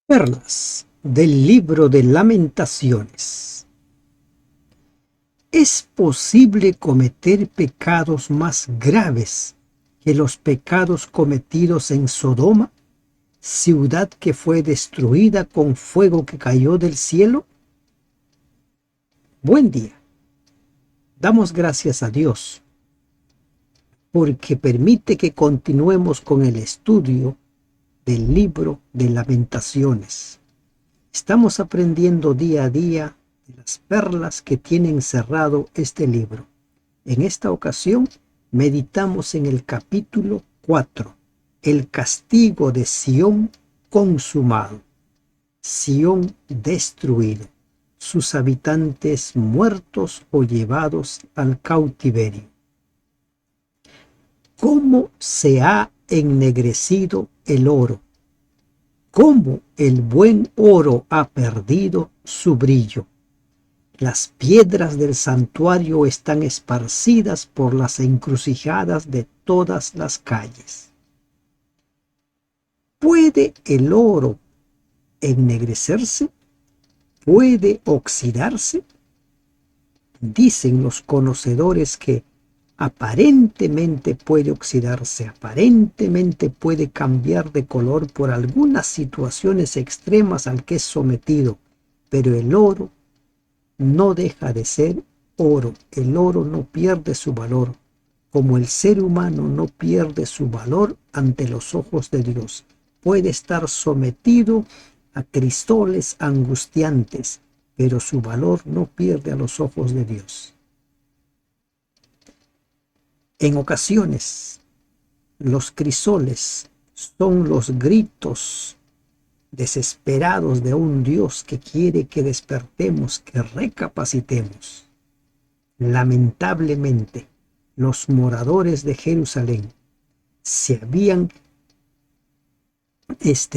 Perlas del libro de Lamentaciones. ¿Es posible cometer pecados más graves que los pecados cometidos en Sodoma, ciudad que fue destruida con fuego que cayó del cielo? Buen día. Damos gracias a Dios porque permite que continuemos con el estudio del libro de Lamentaciones. Estamos aprendiendo día a día de las perlas que tiene encerrado este libro. En esta ocasión meditamos en el capítulo 4, el castigo de Sión consumado, Sión destruido, sus habitantes muertos o llevados al cautiverio. ¿Cómo se ha ennegrecido el oro? ¿Cómo el buen oro ha perdido su brillo? Las piedras del santuario están esparcidas por las encrucijadas de todas las calles. ¿Puede el oro ennegrecerse? ¿Puede oxidarse? Dicen los conocedores que aparentemente puede oxidarse, aparentemente puede cambiar de color por algunas situaciones extremas al que es sometido, pero el oro no deja de ser oro. El oro no pierde su valor, como el ser humano no pierde su valor ante los ojos de Dios. Puede estar sometido a crisoles angustiantes, pero su valor no pierde a los ojos de Dios. En ocasiones, los crisoles son los gritos desesperados de un Dios que quiere que despertemos, que recapacitemos. Lamentablemente, los moradores de Jerusalén se habían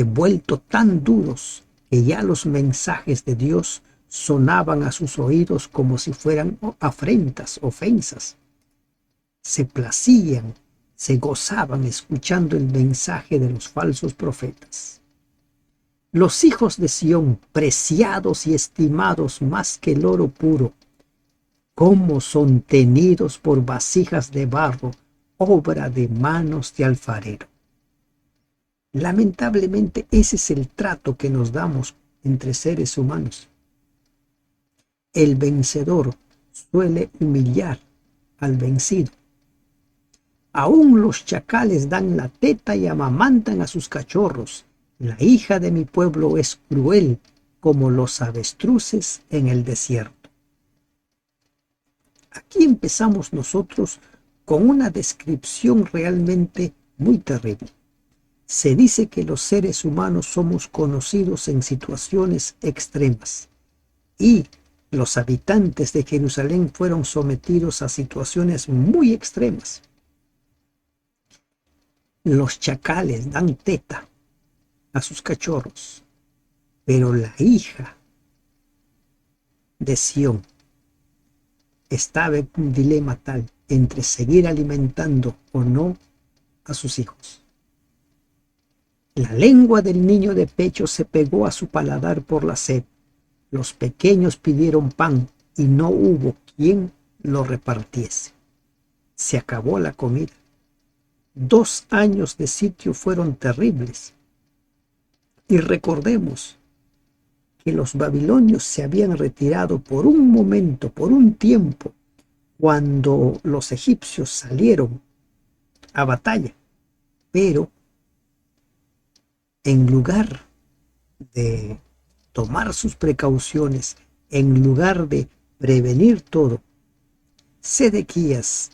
vuelto tan duros que ya los mensajes de Dios sonaban a sus oídos como si fueran afrentas, ofensas. Se placían, se gozaban escuchando el mensaje de los falsos profetas. Los hijos de Sión, preciados y estimados más que el oro puro, cómo son tenidos por vasijas de barro, obra de manos de alfarero. Lamentablemente ese es el trato que nos damos entre seres humanos. El vencedor suele humillar al vencido. Aún los chacales dan la teta y amamantan a sus cachorros. La hija de mi pueblo es cruel como los avestruces en el desierto. Aquí empezamos nosotros con una descripción realmente muy terrible. Se dice que los seres humanos somos conocidos en situaciones extremas y los habitantes de Jerusalén fueron sometidos a situaciones muy extremas. Los chacales dan teta a sus cachorros, pero la hija de Sión estaba en un dilema tal entre seguir alimentando o no a sus hijos. La lengua del niño de pecho se pegó a su paladar por la sed. Los pequeños pidieron pan y no hubo quien lo repartiese. Se acabó la comida. 2 años de sitio fueron terribles. Y recordemos que los babilonios se habían retirado por un momento, por un tiempo, cuando los egipcios salieron a batalla. Pero en lugar de tomar sus precauciones, en lugar de prevenir todo, Sedequías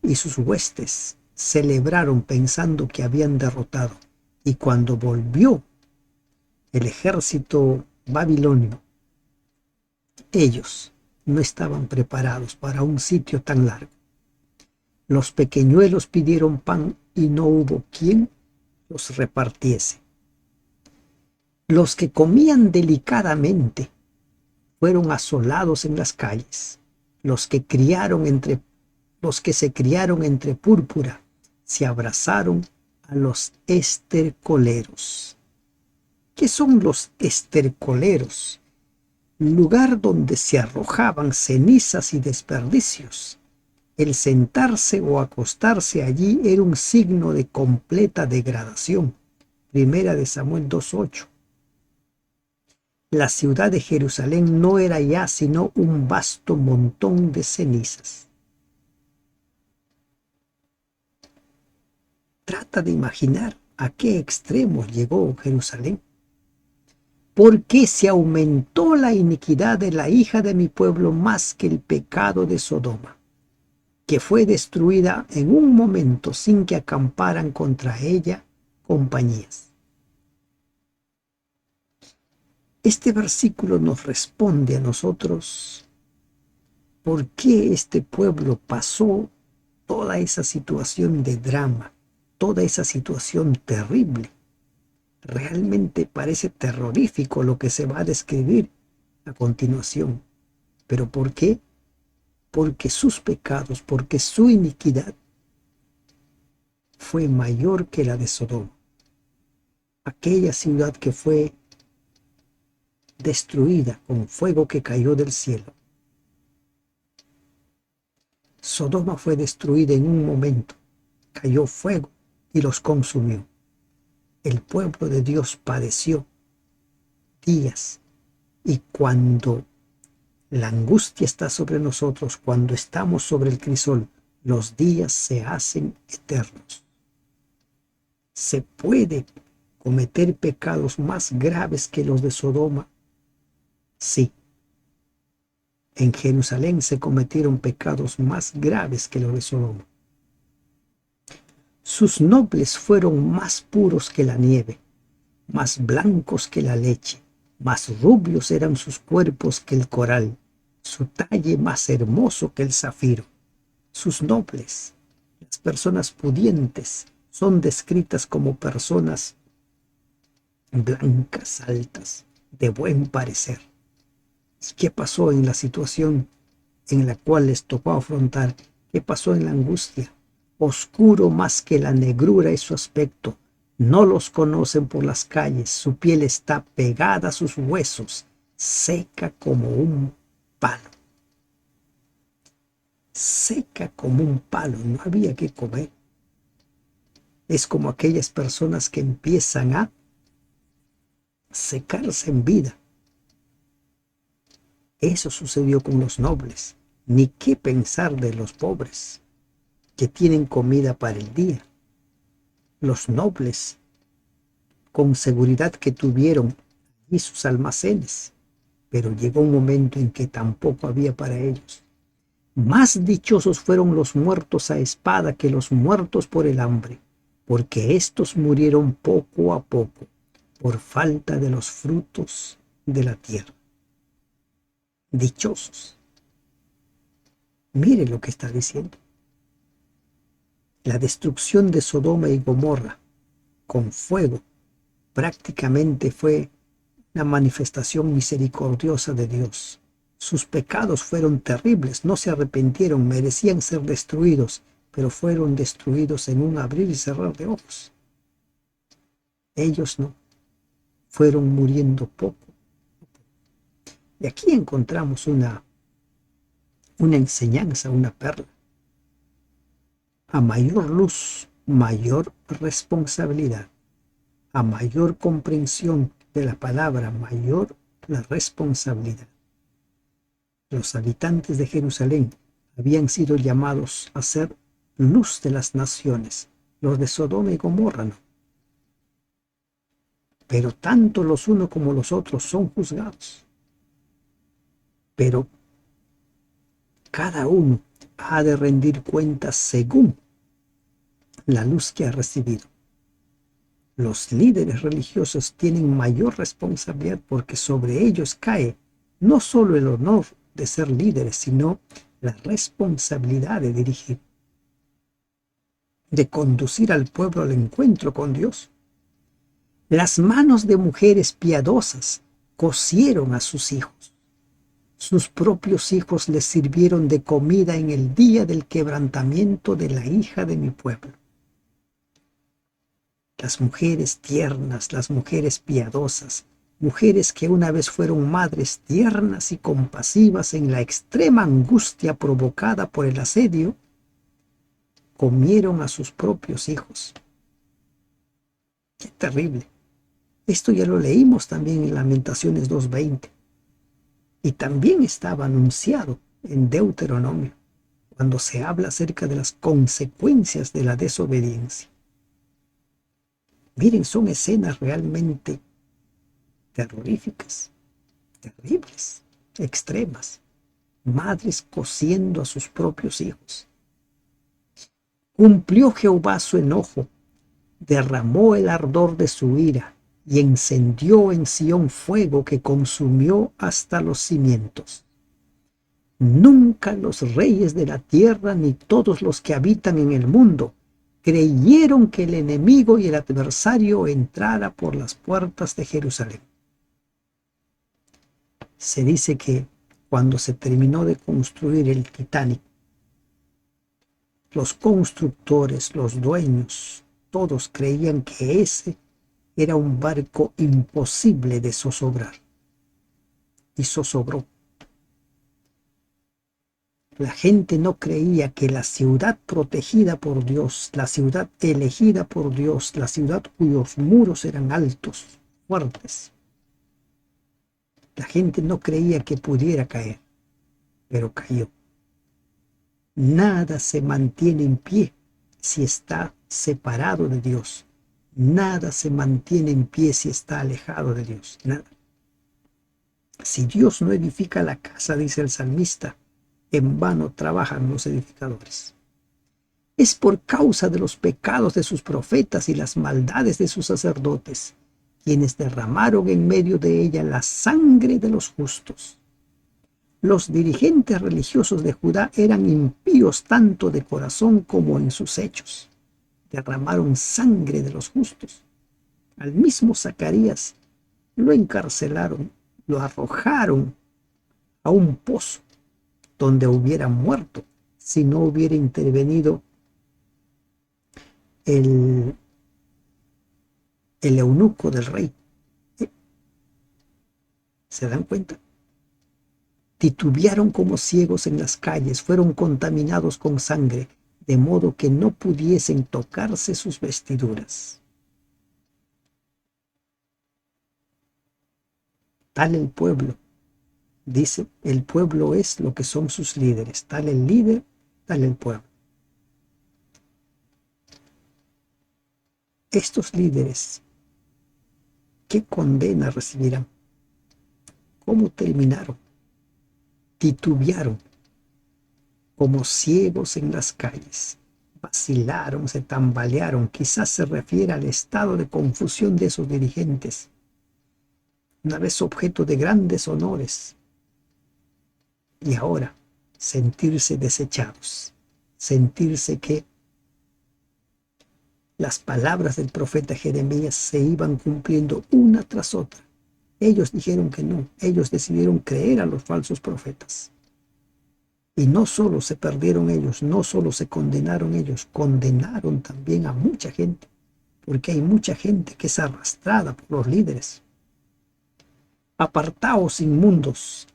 y sus huestes celebraron pensando que habían derrotado. Y cuando volvió el ejército babilonio, ellos no estaban preparados para un sitio tan largo. Los pequeñuelos pidieron pan y no hubo quien los repartiese. Los que comían delicadamente fueron asolados en las calles. Los que se criaron entre púrpura se abrazaron a los estercoleros. ¿Qué son los estercoleros? Lugar donde se arrojaban cenizas y desperdicios. El sentarse o acostarse allí era un signo de completa degradación. Primera de Samuel 2:8. La ciudad de Jerusalén no era ya sino un vasto montón de cenizas. Trata de imaginar a qué extremos llegó Jerusalén. ¿Por qué se aumentó la iniquidad de la hija de mi pueblo más que el pecado de Sodoma, que fue destruida en un momento sin que acamparan contra ella compañías? Este versículo nos responde a nosotros por qué este pueblo pasó toda esa situación de drama, toda esa situación terrible. Realmente parece terrorífico lo que se va a describir a continuación. ¿Pero por qué? Porque sus pecados, porque su iniquidad fue mayor que la de Sodoma. Aquella ciudad que fue destruida con fuego que cayó del cielo. Sodoma fue destruida en un momento, cayó fuego y los consumió. El pueblo de Dios padeció días, y cuando la angustia está sobre nosotros, cuando estamos sobre el crisol, los días se hacen eternos. ¿Se puede cometer pecados más graves que los de Sodoma? Sí. En Jerusalén se cometieron pecados más graves que los de Sodoma. Sus nobles fueron más puros que la nieve, más blancos que la leche, más rubios eran sus cuerpos que el coral, su talle más hermoso que el zafiro. Sus nobles, las personas pudientes, son descritas como personas blancas, altas, de buen parecer. ¿Y qué pasó en la situación en la cual les tocó afrontar? ¿Qué pasó en la angustia? Oscuro más que la negrura es su aspecto. No los conocen por las calles. Su piel está pegada a sus huesos, seca como un palo. Seca como un palo. No había que comer. Es como aquellas personas que empiezan a secarse en vida. Eso sucedió con los nobles. Ni qué pensar de los pobres, que tienen comida para el día. Los nobles, con seguridad que tuvieron allí sus almacenes, pero llegó un momento en que tampoco había para ellos. Más dichosos fueron los muertos a espada que los muertos por el hambre, porque éstos murieron poco a poco, por falta de los frutos de la tierra. Dichosos. Mire lo que está diciendo. La destrucción de Sodoma y Gomorra con fuego prácticamente fue una manifestación misericordiosa de Dios. Sus pecados fueron terribles, no se arrepintieron, merecían ser destruidos, pero fueron destruidos en un abrir y cerrar de ojos. Ellos no, fueron muriendo poco. Y aquí encontramos una enseñanza, una perla. A mayor luz, mayor responsabilidad. A mayor comprensión de la palabra, mayor la responsabilidad. Los habitantes de Jerusalén habían sido llamados a ser luz de las naciones, los de Sodoma y Gomorra no. Pero tanto los unos como los otros son juzgados. Pero cada uno ha de rendir cuentas según la luz que ha recibido. Los líderes religiosos tienen mayor responsabilidad porque sobre ellos cae no solo el honor de ser líderes, sino la responsabilidad de dirigir, de conducir al pueblo al encuentro con Dios. Las manos de mujeres piadosas cocieron a sus hijos. Sus propios hijos les sirvieron de comida en el día del quebrantamiento de la hija de mi pueblo. Las mujeres tiernas, las mujeres piadosas, mujeres que una vez fueron madres tiernas y compasivas en la extrema angustia provocada por el asedio, comieron a sus propios hijos. ¡Qué terrible! Esto ya lo leímos también en Lamentaciones 2:20 y también estaba anunciado en Deuteronomio, cuando se habla acerca de las consecuencias de la desobediencia. Miren, son escenas realmente terroríficas, terribles, extremas. Madres cociendo a sus propios hijos. Cumplió Jehová su enojo, derramó el ardor de su ira y encendió en Sión fuego que consumió hasta los cimientos. Nunca los reyes de la tierra ni todos los que habitan en el mundo creyeron que el enemigo y el adversario entrara por las puertas de Jerusalén. Se dice que cuando se terminó de construir el Titanic, los constructores, los dueños, todos creían que ese era un barco imposible de zozobrar. Y zozobró. La gente no creía que la ciudad protegida por Dios, la ciudad elegida por Dios, la ciudad cuyos muros eran altos, fuertes, la gente no creía que pudiera caer, pero cayó. Nada se mantiene en pie si está separado de Dios. Nada se mantiene en pie si está alejado de Dios. Nada. Si Dios no edifica la casa, dice el salmista, en vano trabajan los edificadores. Es por causa de los pecados de sus profetas y las maldades de sus sacerdotes, quienes derramaron en medio de ella la sangre de los justos. Los dirigentes religiosos de Judá eran impíos tanto de corazón como en sus hechos. Derramaron sangre de los justos. Al mismo Zacarías lo encarcelaron, lo arrojaron a un pozo donde hubiera muerto si no hubiera intervenido el eunuco del rey. ¿Se dan cuenta? Titubearon como ciegos en las calles, fueron contaminados con sangre, de modo que no pudiesen tocarse sus vestiduras. Tal el pueblo, dice, el pueblo es lo que son sus líderes, tal el líder, tal el pueblo. Estos líderes, ¿qué condena recibirán? ¿Cómo terminaron? Titubearon como ciegos en las calles, vacilaron, se tambalearon. Quizás se refiere al estado de confusión de esos dirigentes, una vez objeto de grandes honores, y ahora sentirse desechados, sentirse que las palabras del profeta Jeremías se iban cumpliendo una tras otra. Ellos dijeron que no, ellos decidieron creer a los falsos profetas. Y no solo se perdieron ellos, no solo se condenaron ellos, condenaron también a mucha gente, porque hay mucha gente que es arrastrada por los líderes. Apartaos, inmundos,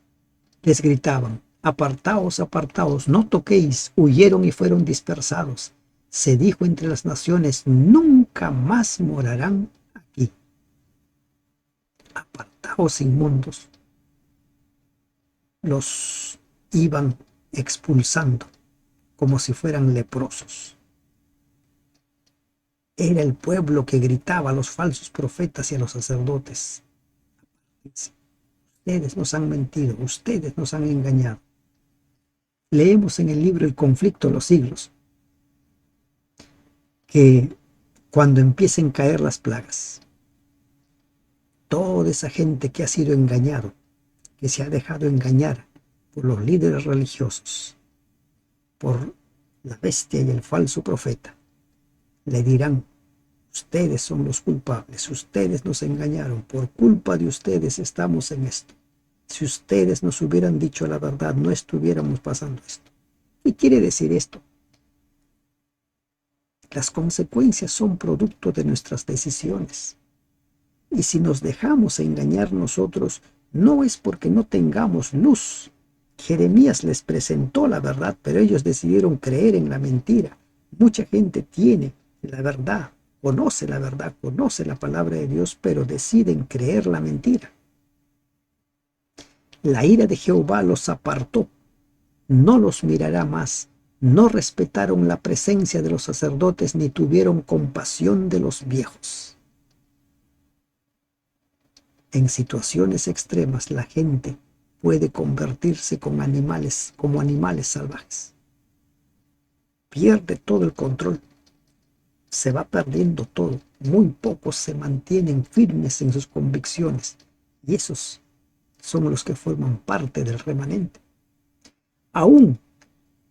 les gritaban, apartaos, apartaos, no toquéis. Huyeron y fueron dispersados. Se dijo entre las naciones, nunca más morarán aquí. Apartaos, inmundos. Los iban expulsando como si fueran leprosos. Era el pueblo que gritaba a los falsos profetas y a los sacerdotes. Ustedes nos han mentido, ustedes nos han engañado. Leemos en el libro El conflicto de los siglos que cuando empiecen a caer las plagas, toda esa gente que ha sido engañado, que se ha dejado engañar por los líderes religiosos, por la bestia y el falso profeta, le dirán, ustedes son los culpables, ustedes nos engañaron, por culpa de ustedes estamos en esto. Si ustedes nos hubieran dicho la verdad, no estuviéramos pasando esto. ¿Qué quiere decir esto? Las consecuencias son producto de nuestras decisiones. Y si nos dejamos engañar nosotros, no es porque no tengamos luz. Jeremías les presentó la verdad, pero ellos decidieron creer en la mentira. Mucha gente tiene la verdad, conoce la verdad, conoce la palabra de Dios, pero deciden creer la mentira. La ira de Jehová los apartó, no los mirará más. No respetaron la presencia de los sacerdotes ni tuvieron compasión de los viejos. En situaciones extremas la gente puede convertirse como animales salvajes. Pierde todo el control, se va perdiendo todo. Muy pocos se mantienen firmes en sus convicciones y esos son los que forman parte del remanente. Aún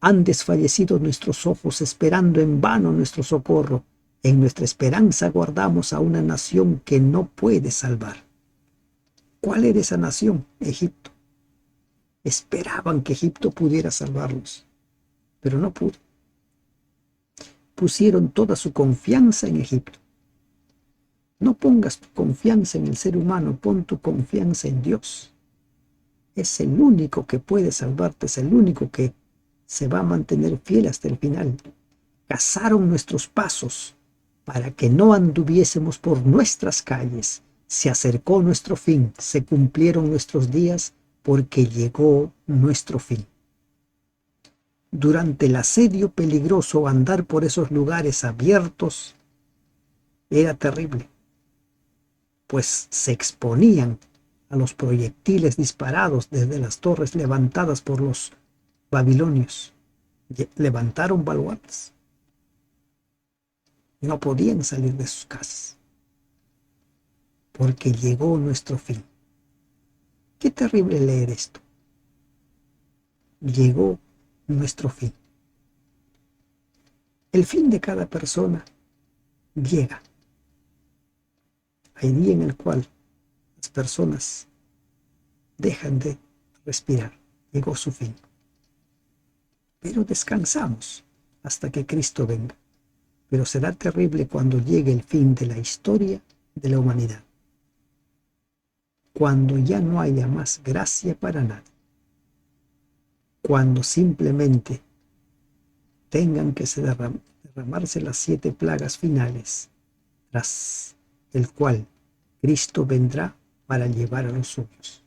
han desfallecido nuestros ojos esperando en vano nuestro socorro. En nuestra esperanza guardamos a una nación que no puede salvar. ¿Cuál era esa nación? Egipto. Esperaban que Egipto pudiera salvarlos, pero no pudo. Pusieron toda su confianza en Egipto. No pongas tu confianza en el ser humano, pon tu confianza en Dios. Es el único que puede salvarte, es el único que se va a mantener fiel hasta el final. Cazaron nuestros pasos para que no anduviésemos por nuestras calles. Se acercó nuestro fin, se cumplieron nuestros días, porque llegó nuestro fin. Durante el asedio peligroso, andar por esos lugares abiertos era terrible, pues se exponían a los proyectiles disparados desde las torres levantadas por los babilonios. Levantaron baluartes. No podían salir de sus casas, porque llegó nuestro fin. Qué terrible leer esto. Llegó nuestro fin. El fin de cada persona llega. Hay día en el cual las personas dejan de respirar. Llegó su fin. Pero descansamos hasta que Cristo venga. Pero será terrible cuando llegue el fin de la historia de la humanidad. Cuando ya no haya más gracia para nadie. Cuando simplemente tengan que derramarse las 7 plagas finales, tras el cual Cristo vendrá para llevar a los suyos.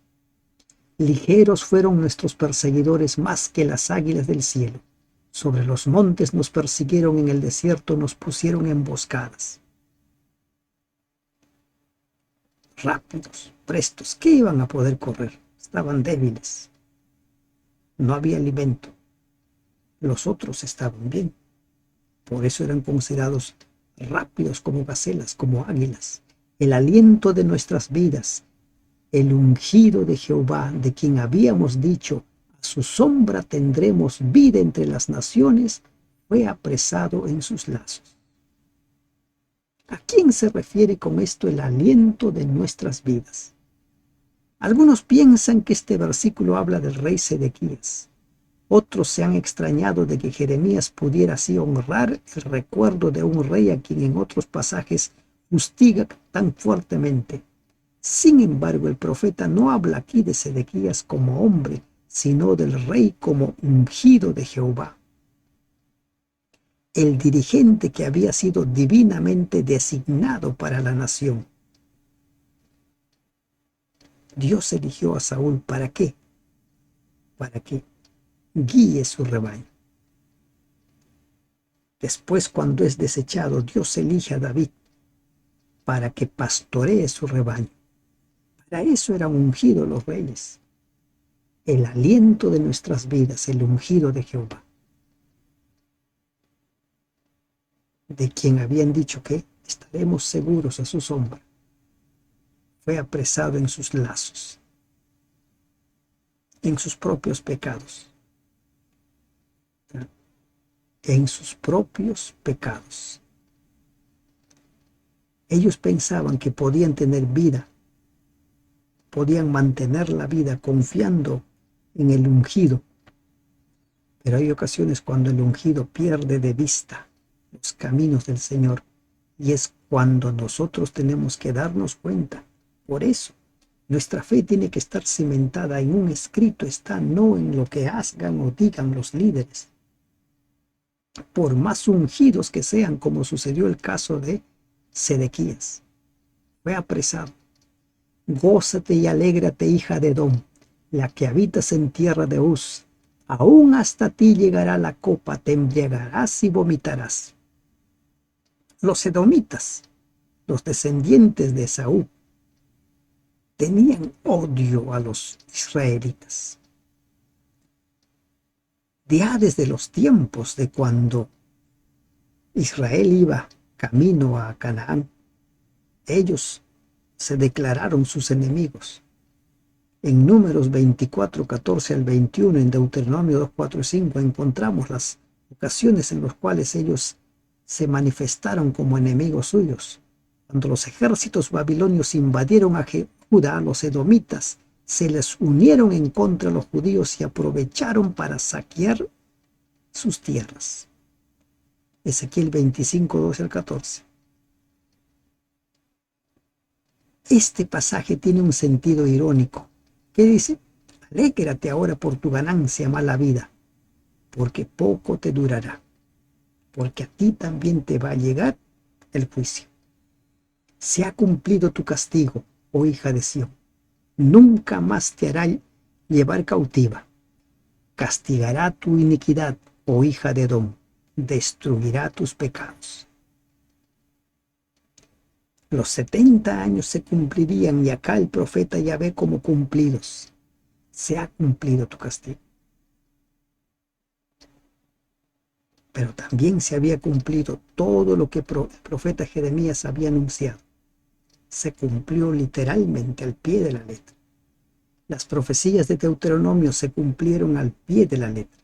Ligeros fueron nuestros perseguidores más que las águilas del cielo. Sobre los montes nos persiguieron, en el desierto nos pusieron emboscadas. Rápidos, prestos, ¿qué iban a poder correr? Estaban débiles. No había alimento. Los otros estaban bien. Por eso eran considerados rápidos como gacelas, como águilas. El aliento de nuestras vidas, el ungido de Jehová, de quien habíamos dicho, a su sombra tendremos vida entre las naciones, fue apresado en sus lazos. ¿A quién se refiere con esto el aliento de nuestras vidas? Algunos piensan que este versículo habla del rey Sedequías. Otros se han extrañado de que Jeremías pudiera así honrar el recuerdo de un rey a quien en otros pasajes fustiga tan fuertemente. Sin embargo, el profeta no habla aquí de Sedequías como hombre, sino del rey como ungido de Jehová. El dirigente que había sido divinamente designado para la nación. Dios eligió a Saúl, ¿para qué? Para que guíe su rebaño. Después, cuando es desechado, Dios elige a David para que pastoree su rebaño. Para eso eran ungidos los reyes. El aliento de nuestras vidas, el ungido de Jehová. De quien habían dicho que estaremos seguros a su sombra. Fue apresado en sus lazos, en sus propios pecados. En sus propios pecados. Ellos pensaban que podían tener vida, podían mantener la vida confiando en el ungido. Pero hay ocasiones cuando el ungido pierde de vista los caminos del Señor. Y es cuando nosotros tenemos que darnos cuenta. Por eso, nuestra fe tiene que estar cimentada en un escrito, está no en lo que hagan o digan los líderes. Por más ungidos que sean, como sucedió el caso de Sedequías. Fue apresado. Gózate y alégrate, hija de Edom, la que habitas en tierra de Uz. Aún hasta ti llegará la copa, te embriagarás y vomitarás. Los edomitas, los descendientes de Esaú, tenían odio a los israelitas. Ya desde los tiempos de cuando Israel iba camino a Canaán, ellos se declararon sus enemigos. En Números 24, 14 al 21, en Deuteronomio 2, 4 y 5, encontramos las ocasiones en las cuales ellos se manifestaron como enemigos suyos. Cuando los ejércitos babilonios invadieron a Judá, los edomitas se les unieron en contra de los judíos y aprovecharon para saquear sus tierras. Ezequiel 25, 12 al 14. Este pasaje tiene un sentido irónico. ¿Qué dice? Alégrate ahora por tu ganancia, mala vida, porque poco te durará, porque a ti también te va a llegar el juicio. Se ha cumplido tu castigo, oh hija de Sión. Nunca más te hará llevar cautiva. Castigará tu iniquidad, oh hija de Edom. Destruirá tus pecados. Los 70 años se cumplirían y acá el profeta ya ve como cumplidos. Se ha cumplido tu castigo. Pero también se había cumplido todo lo que el profeta Jeremías había anunciado. Se cumplió literalmente al pie de la letra. Las profecías de Deuteronomio se cumplieron al pie de la letra.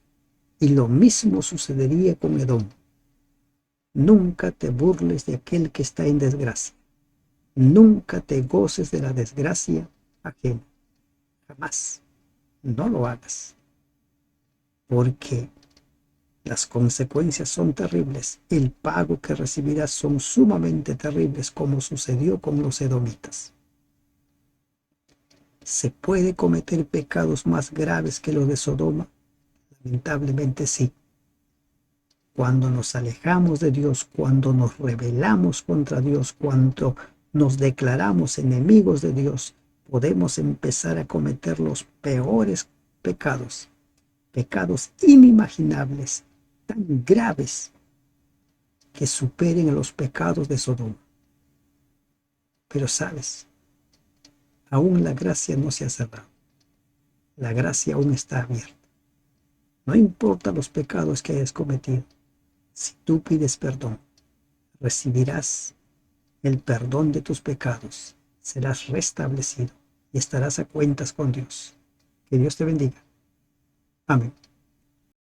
Y lo mismo sucedería con Edom. Nunca te burles de aquel que está en desgracia. Nunca te goces de la desgracia ajena. Jamás. No lo hagas. Porque las consecuencias son terribles. El pago que recibirás son sumamente terribles, como sucedió con los edomitas. ¿Se puede cometer pecados más graves que los de Sodoma? Lamentablemente sí. Cuando nos alejamos de Dios, cuando nos rebelamos contra Dios, cuando nos declaramos enemigos de Dios, podemos empezar a cometer los peores pecados, pecados inimaginables, tan graves que superen a los pecados de Sodoma. Pero sabes, aún la gracia no se ha cerrado. La gracia aún está abierta. No importa los pecados que hayas cometido. Si tú pides perdón, recibirás el perdón de tus pecados. Serás restablecido y estarás a cuentas con Dios. Que Dios te bendiga. Amén.